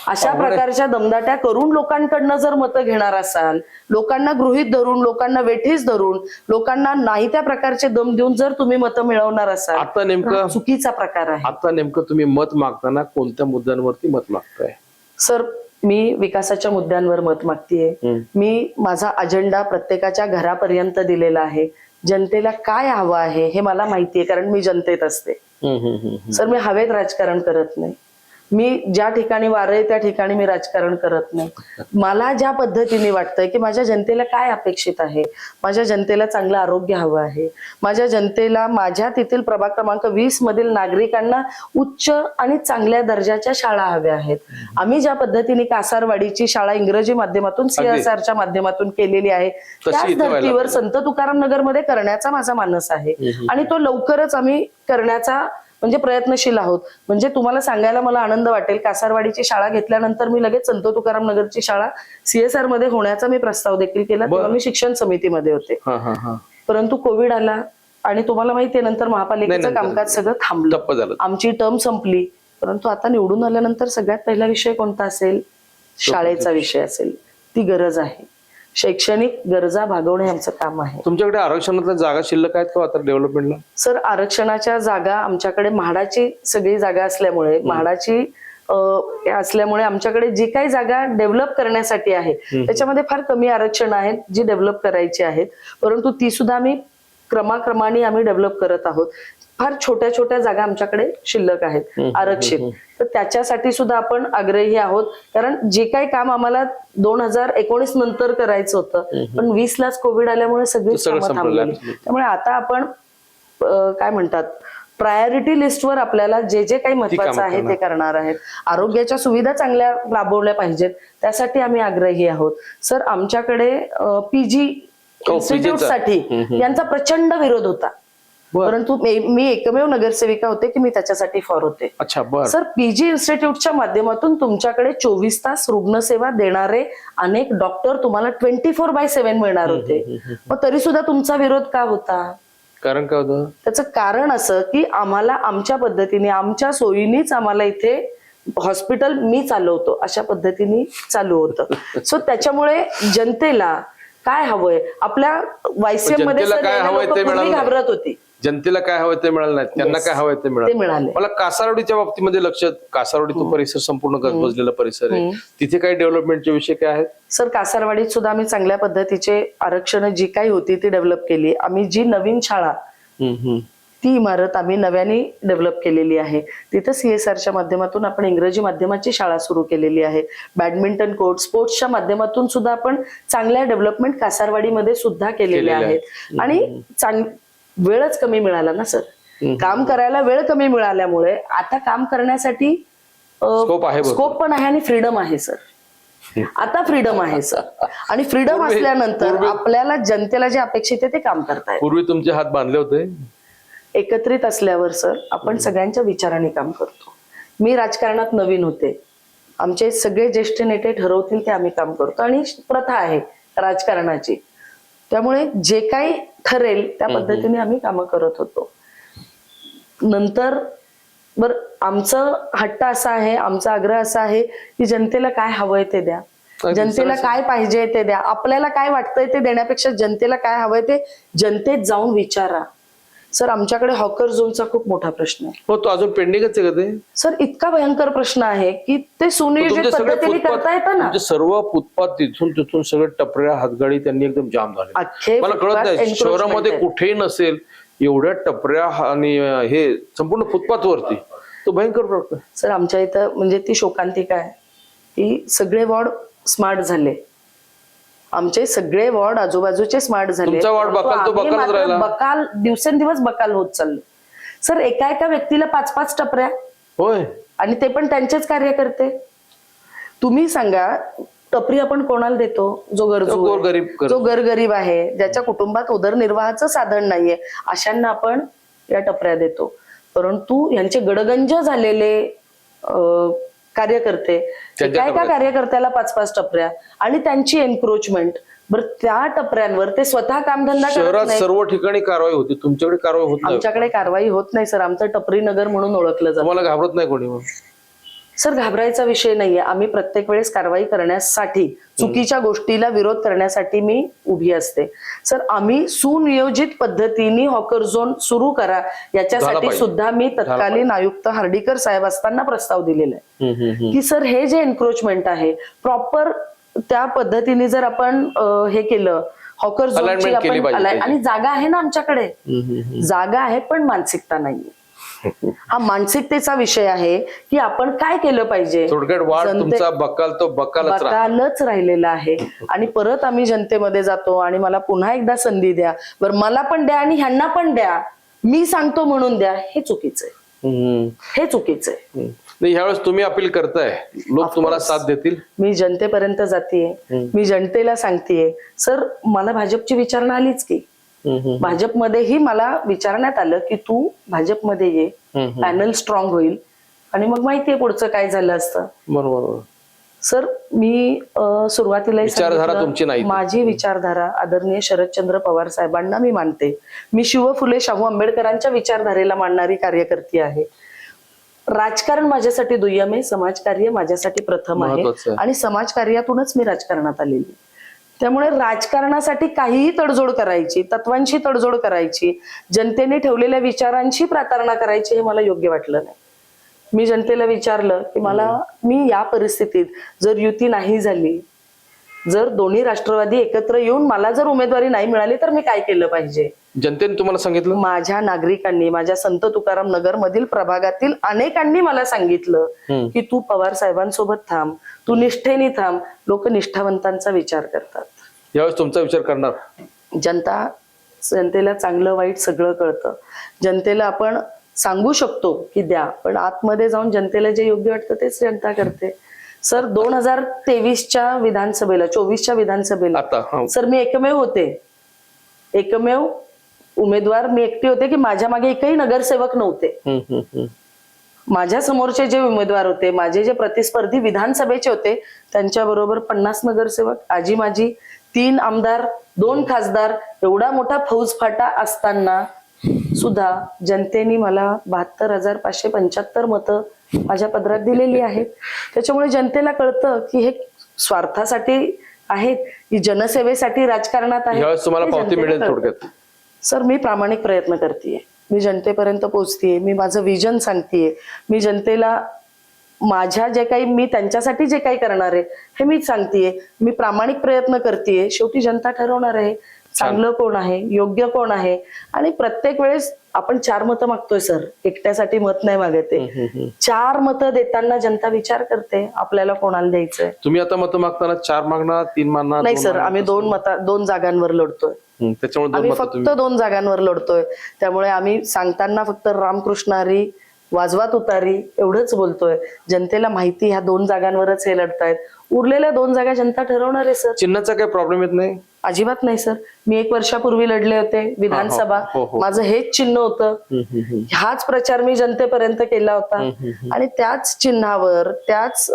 अशा प्रकारच्या दमदाट्या करून लोकांकडनं जर मतं घेणार असाल, लोकांना गृहीत धरून, लोकांना वेठीस धरून, लोकांना नाही त्या प्रकारचे दम देऊन जर तुम्ही मतं मिळवणार असाल, आता नेमकं चुकीचा प्रकार आहे. आता नेमकं तुम्ही मत मागताना कोणत्या मुद्द्यांवरती मत मागताय? सर, मी विकासाच्या मुद्द्यांवर मत मागतेय. मी माझा अजेंडा प्रत्येकाच्या घरापर्यंत दिलेला आहे. जनतेला काय हवं आहे हे मला माहितीये, कारण मी जनतेत असते. सर, मी हवेत राजकारण करत नाही. मी ज्या ठिकाणी वारंय त्या ठिकाणी मी राजकारण करत नाही. मला ज्या पद्धतीने वाटतंय की माझ्या जनतेला काय अपेक्षित आहे, माझ्या जनतेला चांगलं आरोग्य हवं आहे, माझ्या जनतेला माझ्या तेथील प्रभाग क्रमांक 20 मधील नागरिकांना उच्च आणि चांगल्या दर्जाच्या शाळा हव्या आहेत. आम्ही ज्या पद्धतीने कासारवाडीची शाळा इंग्रजी माध्यमातून CSRच्या माध्यमातून केलेली आहे त्याच धर्तीवर संत तुकाराम नगर मध्ये करण्याचा माझा मानस आहे आणि तो लवकरच आम्ही करण्याचा म्हणजे प्रयत्नशील आहोत. म्हणजे तुम्हाला सांगायला मला आनंद वाटेल, कासारवाडीची शाळा घेतल्यानंतर मी लगेच संत तुकाराम नगरची शाळा CSR मध्ये होण्याचा मी प्रस्ताव देखील केला. तेव्हा मी शिक्षण समितीमध्ये होते. परंतु कोविड आला आणि तुम्हाला माहितीये नंतर महापालिकेचं कामकाज सगळं थांबलं, आमची टर्म संपली. परंतु आता निवडून आल्यानंतर सगळ्यात पहिला विषय कोणता असेल? शाळेचा विषय असेल. ती गरज आहे, शैक्षणिक गरजा भागवणे आमचं काम आहे. तुमच्याकडे आरक्षणातल्या जागा शिल्लक आहेत का आता डेव्हलपमेंटला? सर, आरक्षणाच्या जागा आमच्याकडे म्हाडाची सगळी जागा असल्यामुळे, म्हाडाची असल्यामुळे आमच्याकडे जी काही जागा डेव्हलप करण्यासाठी आहे त्याच्यामध्ये फार कमी आरक्षण आहेत जी डेव्हलप करायची आहेत. परंतु ती सुद्धा आम्ही क्रमाक्रमाने आम्ही डेव्हलप करत आहोत. फार छोट्या छोट्या जागा आमच्याकडे शिल्लक आहेत आरक्षित, तर त्याच्यासाठी सुद्धा आपण आग्रही आहोत. कारण जे काही काम आम्हाला 2019 नंतर करायचं होतं, पण 20लाच कोविड आल्यामुळे सगळी कामं थांबली. त्यामुळे आता आपण काय म्हणतात, प्रायोरिटी लिस्टवर आपल्याला जे जे काही महत्वाचं आहे ते करणार आहेत. आरोग्याच्या सुविधा चांगल्या राबवल्या पाहिजेत, त्यासाठी आम्ही आग्रही आहोत. सर, आमच्याकडे PG इन्स्टिट्यूट साठी यांचा प्रचंड विरोध होता, परंतु मी एकमेव नगरसेविका होते की मी त्याच्यासाठी फॉर होते. सर, PG इन्स्टिट्यूटच्या माध्यमातून तुमच्याकडे 24 तास रुग्णसेवा देणारे अनेक डॉक्टर तुम्हाला 24/7 मिळणार होते, मग तरी सुद्धा तुमचा विरोध का होता? कारण काय होतं? त्याचं कारण असं की आम्हाला आमच्या पद्धतीने, आमच्या सोयीनीच आम्हाला इथे हॉस्पिटल मी चालवतो अशा पद्धतीने चालू होतं. सो त्याच्यामुळे जनतेला काय हवंय, आपल्या YCM मध्ये घाबरत होती. जनतेला काय हवंय ते मिळालं नाही, त्यांना काय हवंय ते मिळालं. मला कासारवाडीच्या बाबतीमध्ये लक्षात, कासारवाडी तो परिसर संपूर्ण गजबजलेला परिसर आहे, तिथे काही डेव्हलपमेंटचे विषय काय आहेत? सर, कासारवाडीत सुद्धा आम्ही चांगल्या पद्धतीचे आरक्षण जी काही होती ती डेव्हलप केली. आम्ही जी नवीन शाळा, ती इमारत आम्ही नव्याने डेव्हलप केलेली आहे. तिथं CSRच्या माध्यमातून आपण इंग्रजी माध्यमाची शाळा सुरू केलेली आहे. बॅडमिंटन कोर्ट, स्पोर्ट्सच्या माध्यमातून सुद्धा आपण चांगल्या डेव्हलपमेंट कासारवाडीमध्ये सुद्धा केलेले आहेत. आणि वेळच कमी मिळाला ना सर, काम करायला वेळ कमी मिळाल्यामुळे आता काम करण्यासाठी स्कोप पण आहे आणि फ्रीडम आहे सर. आता फ्रीडम आहे सर, आणि फ्रीडम असल्यानंतर आपल्याला जनतेला जे अपेक्षित आहे ते काम करताय. पूर्वी तुमचे हात बांधले होते? एकत्रित असल्यावर सर आपण सगळ्यांच्या विचाराने काम करतो. मी राजकारणात नवीन होते, आमचे सगळे ज्येष्ठ नेते ठरवतील ते आम्ही काम करतो, आणि प्रथा आहे राजकारणाची, त्यामुळे जे काही ठरेल त्या पद्धतीने आम्ही कामं करत होतो. नंतर आमचं हट्ट असा आहे, आमचा आग्रह असा आहे की जनतेला काय हवंय ते द्या, जनतेला काय पाहिजे ते द्या. आपल्याला काय वाटतंय ते देण्यापेक्षा जनतेला काय हवंय ते जनतेत जाऊन विचारा. सर, आमच्याकडे हॉकर झोनचा खूप मोठा प्रश्न आहे. हो, तो अजून पेंडिंगच आहे का ते? सर, इतका भयंकर प्रश्न आहे की ते सुनियोजित पद्धतीने करता येतं ना. सर्व फुटपाथ तिथून सगळे टपऱ्या हातगाडी त्यांनी एकदम जाम झाले. मला कळत नाही, शहरामध्ये कुठेही नसेल एवढ्या टपऱ्या आणि हे संपूर्ण फुटपाथ वरती, तो भयंकर प्रश्न. सर, आमच्या इथं म्हणजे ती शोकांतिका आहे की सगळे वॉर्ड स्मार्ट झाले, आमचे सगळे वॉर्ड आजूबाजूचे स्मार्ट झाले. बकाल दिवसेंदिवस बकाल होत चाललं. सर, एका व्यक्तीला 5-5 टपऱ्या, होय, आणि ते पण त्यांचेच कार्यकर्ते. तुम्ही सांगा, टपरी आपण कोणाला देतो? जो गरगरीब आहे, ज्याच्या कुटुंबात उदरनिर्वाहाचं साधन नाहीये, अशांना आपण या टपऱ्या देतो. परंतु यांचे गडगंज झालेले कार्यकर्ते, एका कार्यकर्त्याला 5-5 टपऱ्या आणि त्यांची एन्क्रोचमेंट. बरं, त्या टपऱ्यांवर ते स्वतः कामधंदा शहरात सर्व ठिकाणी कारवाई होती, तुमच्याकडे कारवाई होत नाही? आमच्याकडे कारवाई होत नाही सर, आमचं टपरी नगर म्हणून ओळखलं जातं. मला घाबरत नाही कोणी? सर, घाबरायचा विषय नाहीये. आम्ही प्रत्येक वेळेस कारवाई करण्यासाठी, चुकीच्या गोष्टीला विरोध करण्यासाठी मी उभी असते. सर, आम्ही सुनियोजित पद्धतीने हॉकर झोन सुरू करा याच्यासाठी सुद्धा मी तत्कालीन आयुक्त हर्डीकर साहेब असताना प्रस्ताव दिलेला आहे की सर, हे जे एन्क्रोचमेंट आहे प्रॉपर त्या पद्धतीने जर आपण हे केलं, हॉकर झोनची आपण, आणि जागा आहे ना आमच्याकडे, जागा आहे पण मानसिकता नाहीये. हा मानसिकतेचा विषय आहे की आपण काय केलं पाहिजे. बकालच राहिलेला आहे, आणि परत आम्ही जनतेमध्ये जातो आणि मला पुन्हा एकदा संधी द्या, बरं मला पण द्या आणि ह्यांना पण द्या, मी सांगतो म्हणून द्या, हे चुकीचं आहे. हे चुकीचं आहे. ह्यावेळेस तुम्ही अपील करताय, लोक तुम्हाला साथ देतील? मी जनतेपर्यंत जातीये, मी जनतेला सांगतेय. सर, मला भाजपची विचारणा आलीच की भाजपमध्येही मला विचारण्यात आलं की तू भाजपमध्ये ये, पॅनल स्ट्रॉंग होईल आणि मग माहितीये पुढचं काय झालं असतं. बरोबर. सर मी सुरुवातीला विचारधारा तुमची नाही, माझी विचारधारा आदरणीय शरदचंद्र पवार साहेबांना मी मानते. मी शिव फुले शाहू आंबेडकरांच्या विचारधारेला मानणारी कार्यकर्ती आहे. राजकारण माझ्यासाठी दुय्यम आहे, समाजकार्य माझ्यासाठी प्रथम आहे आणि समाजकार्यातूनच मी राजकारणात आलेली. त्यामुळे राजकारणासाठी काहीही तडजोड करायची, तत्वांशी तडजोड करायची, जनतेने ठेवलेल्या विचारांशी प्रार्थना करायची हे मला योग्य वाटलं नाही. मी जनतेला विचारलं की मी या परिस्थितीत जर युती नाही झाली, जर दोन्ही राष्ट्रवादी एकत्र येऊन मला जर उमेदवारी नाही मिळाली तर मी काय केलं पाहिजे. जनतेने तुम्हाला सांगितलं? माझ्या नागरिकांनी, माझ्या संत तुकाराम नगर मधील प्रभागातील अनेकांनी मला सांगितलं की तू पवार साहेबांसोबत थांब, तू निष्ठेने थांब. लोक निष्ठावंतांचा विचार करतात. यावेळेस तुमचा विचार करणार? जनतेला चांगलं वाईट सगळं कळतं. जनतेला आपण सांगू शकतो की द्या, पण आतमध्ये जाऊन जनतेला जे योग्य वाटतं तेच जनता करते. सर 2023च्या विधानसभेला, 24च्या विधानसभेला सर मी एकमेव उमेदवार, मी एकटी होते की माझ्या मागे एकही नगरसेवक नव्हते. माझ्या समोरचे जे उमेदवार होते, माझे जे प्रतिस्पर्धी विधानसभेचे होते, त्यांच्याबरोबर 50 नगरसेवक, आजी माझी 3 आमदार, 2 खासदार, एवढा मोठा फौजफाटा असताना सुद्धा जनतेने मला 72,575 मतं माझ्या पदरात दिलेली आहेत. त्याच्यामुळे जनतेला कळतं की हे स्वार्थासाठी आहेत की जनसेवेसाठी राजकारणात आहे. सर मी प्रामाणिक प्रयत्न करतेय, मी जनतेपर्यंत पोहोचतेय, मी माझं विजन सांगतेय, मी जनतेला माझ्या जे काही, मी त्यांच्यासाठी जे काही करणार आहे हे मी सांगतेय. मी प्रामाणिक प्रयत्न करतेय. शेवटी जनता ठरवणार आहे चांगलं कोण आहे, योग्य कोण आहे. आणि प्रत्येक वेळेस आपण 4 मतं मागतोय सर, एकट्यासाठी मत नाही मागते. 4 मतं देताना जनता विचार करते आपल्याला कोणाला द्यायचंय. तुम्ही आता मतं मागताना 4 मागणार, 3 मागणार? नाही सर, आम्ही 2 जागांवर लढतोय. आम्ही फक्त 2 जागांवर लढतोय. त्यामुळे आम्ही सांगताना फक्त रामकृष्ण हरी वाजवा तुतारी एवढंच बोलतोय. जनतेला माहिती ह्या 2 जागांवरच हे लढतायत. उरलेल्या 2 जागा जनता ठरवणार आहे सर. चिन्हाचा काही प्रॉब्लेम येत नाही? अजिबात नाही सर. मी 1 वर्षापूर्वी लढले होते विधानसभा, माझं हेच चिन्ह होतं. हाच प्रचार मी जनतेपर्यंत केला होता आणि त्याच चिन्हावर, त्याच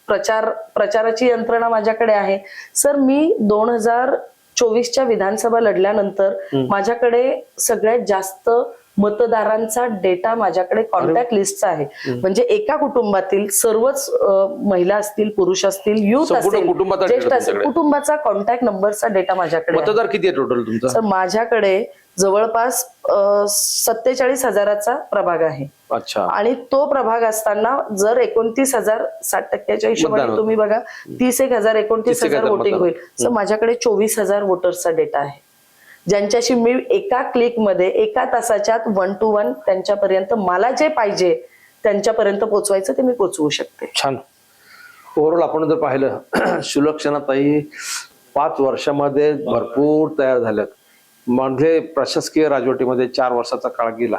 प्रचाराची यंत्रणा माझ्याकडे आहे. सर मी 2024च्या विधानसभा लढल्यानंतर माझ्याकडे सगळ्यात जास्त मतदारांचा डेटा माझ्याकडे कॉन्टॅक्ट लिस्टचा आहे. म्हणजे एका कुटुंबातील सर्वच महिला असतील, पुरुष असतील, युथ असतील, ज्येष्ठ असतील, कुटुंबाचा कॉन्टॅक्ट नंबरचा डेटा माझ्याकडे. मतदार किती आहे टोटल तुमचा? सर माझ्याकडे जवळपास 47,000चा प्रभाग आहे. अच्छा. आणि तो प्रभाग असताना जर 29,000 60% हिशोबाने तुम्ही बघा, 30,000 29,000 वोटिंग होईल. सर माझ्याकडे 24,000 वोटर्सचा डेटा आहे, ज्यांच्याशी मी एका क्लिक मध्ये, एका तासाच्यात 1 to 1 त्यांच्यापर्यंत मला जे पाहिजे त्यांच्यापर्यंत पोहोचवायचं ते मी पोहोचवू शकते. छान. ओव्हरऑल आपण जर पाहिलं सुलक्षणाताई 5 वर्षामध्ये भरपूर तयार झाल्यात. म्हणजे प्रशासकीय राजवटीमध्ये 4 वर्षाचा काळ गेला,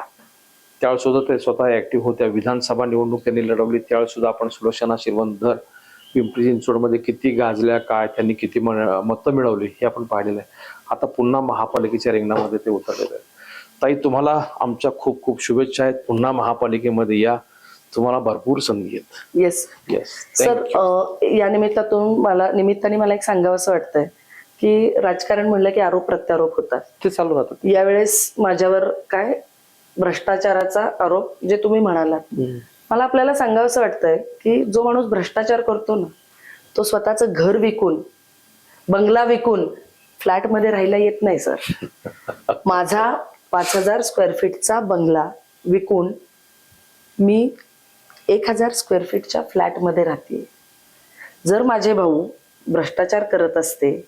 त्यावेळेस सुद्धा ते स्वतः ऍक्टिव्ह होत्या. विधानसभा निवडणूक त्यांनी लढवली, त्यावेळेस सुद्धा आपण सुलक्षणा शिरवंधर पिंपरी चिंचवडमध्ये किती गाजल्या, काय त्यांनी किती मतं मिळवली हे आपण पाहिलेलं आहे. आता पुन्हा महापालिकेच्या रिंगणामध्ये ते उतरलेले आहेत. ताई तुम्हाला आमच्या खूप खूप शुभेच्छा आहेत. पुन्हा महापालिकेमध्ये या, तुम्हाला भरपूर संधी आहेत. Yes sir. या निमित्ताने मला एक सांगावं असं वाटतंय की राजकारण म्हणलं की आरोप प्रत्यारोप होतात, ते चालू राहतात. यावेळेस माझ्यावर काय भ्रष्टाचाराचा आरोप जे तुम्ही म्हणालात, मला आपल्याला सांगावं असं वाटतंय की जो माणूस भ्रष्टाचार करतो ना, तो स्वतःचं घर विकून, बंगला विकून फ्लॅटमध्ये राहायला येत नाही सर. माझा 5,000 स्क्वेअर फीटचा बंगला विकून मी 1,000 स्क्वेअर फीटच्या फ्लॅटमध्ये राहते. जर माझे भाऊ भ्रष्टाचार करत असते,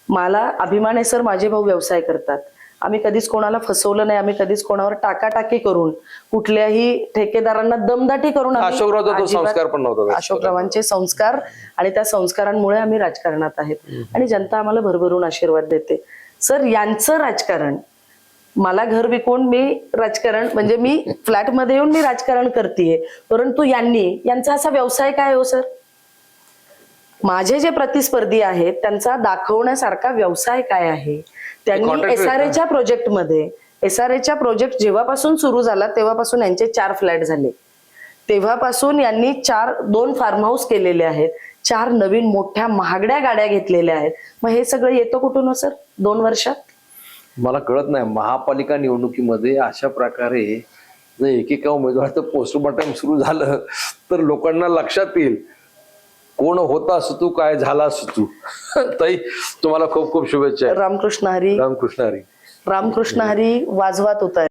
मला अभिमान आहे सर, माझे भाऊ व्यवसाय करतात. आम्ही कधीच कोणाला फसवलं नाही, आम्ही कधीच कोणावर टाकाटाकी करून, कुठल्याही ठेकेदारांना दमदाटी करून. अशोकरावांचे संस्कार आणि त्या संस्कारांमुळे आम्ही राजकारणात आहेत आणि जनता आम्हाला भरभरून आशीर्वाद देते. सर यांचं राजकारण, मला घर विकून मी राजकारण, म्हणजे मी फ्लॅटमध्ये येऊन मी राजकारण करतेय, परंतु यांचा असा व्यवसाय काय हो सर? माझे जे प्रतिस्पर्धी आहेत त्यांचा दाखवण्यासारखा व्यवसाय काय आहे. त्यांनी contract SRA प्रोजेक्टमध्ये SRA प्रोजेक्ट जेव्हापासून सुरू झाला तेव्हापासून यांचे 4 फ्लॅट झाले. तेव्हापासून यांनी 2 फार्म हाऊस केलेले आहेत, 4 नवीन मोठ्या महागड्या गाड्या घेतलेल्या आहेत. मग हे सगळं येतं कुठून हो सर 2 वर्षात? मला कळत नाही, महापालिका निवडणुकीमध्ये अशा प्रकारे जर एकेका उमेदवाराचं पोस्टमॉर्टम सुरू झालं तर लोकांना लक्षात येईल कोण होता तू काय झाला तू. ताई तुम्हाला खूप खूप शुभेच्छा. रामकृष्ण हरी. रामकृष्ण हरी. रामकृष्ण हरी वाजवात होता.